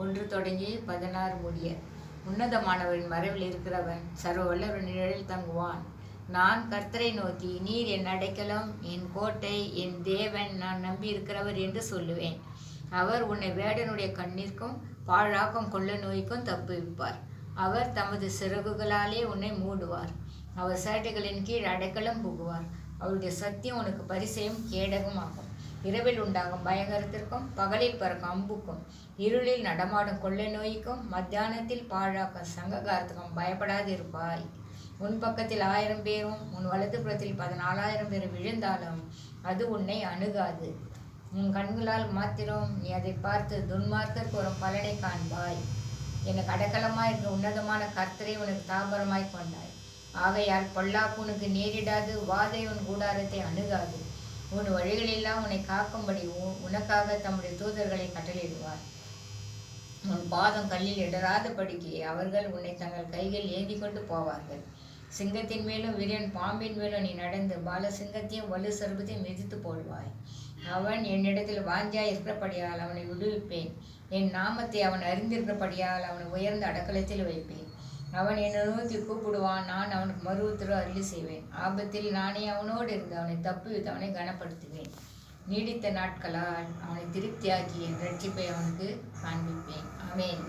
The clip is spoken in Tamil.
ஒன்று தொடங்கி 16 முடிய. உன்னதமானவரின் மறைவில் இருக்கிறவன் சர்வ வல்லவரின் நிழலில் தங்குவான். நான் கர்த்தரை நோக்கி, நீர் என் அடைக்கலம், என் கோட்டை, என் தேவன், நான் நம்பி இருக்கிறவர் என்று சொல்லுவேன். அவர் உன்னை வேடனுடைய கண்ணிற்கும் பாழாக்கும் கொள்ள நோய்க்கும் தப்புவிப்பார். அவர் தமது சிறகுகளாலே உன்னை மூடுவார். அவர் சேட்டைகளின் கீழ் அடைக்கலம் புகுவார். அவருடைய சத்தியம் உனக்கு பரிசையும் கேடகம் ஆகும். இரவில் உண்டாகும் பயங்கரத்திற்கும் பகலில் பறக்கும் அம்புக்கும் இருளில் நடமாடும் கொள்ளை நோய்க்கும் மத்தியானத்தில் பாழாக்கும் சங்ககாரத்துக்கும் பயப்படாதிருப்பாய். உன் பக்கத்தில் 1000 பேரும் உன் வலதுபுறத்தில் 14,000 பேரும் விழுந்தாலும் அது உன்னை அணுகாது. உன் கண்களால் மாத்திரம் நீ அதை பார்த்து துன்மார்க்கருக்கு ஒரு பலனை காண்பாய். எனக்கு அடைக்கலமாய் இருக்க உன்னதமான கர்த்தரை உனக்கு தாபரமாய் கொண்டாய். ஆகையால் பொல்லாப்பு உனக்கு நேரிடாது, வாதை உன் கூடாரத்தை அணுகாது. உன் வழிகளெல்லாம் உன்னை காக்கும்படி உனக்காக தம்முடைய தூதர்களை கட்டளையிடுவார். உன் பாதம் கல்லில் இடராதபடிக்கு அவர்கள் உன்னை தங்கள் கைகள் ஏந்தி கொண்டு போவார்கள். சிங்கத்தின் மேலும் விரியன் பாம்பின் மேலும் நீ நடந்து பால சிங்கத்தையும் வலு சர்பத்தையும் மிதித்து போடுவாய். அவன் என்னிடத்தில் வாஞ்சியாய் இருக்கிறபடியால் அவனை விடுவிப்பேன். என் நாமத்தை அவன் அறிந்திருக்கிறபடியால் அவனை உயர்ந்த அடக்கலத்தில் வைப்பேன். அவன் என்னை நோக்கி கூப்பிடுவான், நான் அவனுக்கு மறு உத்தரவு அருளி செய்வேன். ஆபத்தில் நானே அவனோடு இருந்து அவனை தப்புவித்து அவனை கனப்படுத்துவேன். நீடித்த நாட்களால் அவனை திருப்தியாக்கி என் ரட்சிப்பை அவனுக்கு காண்பிப்பேன். ஆமென்.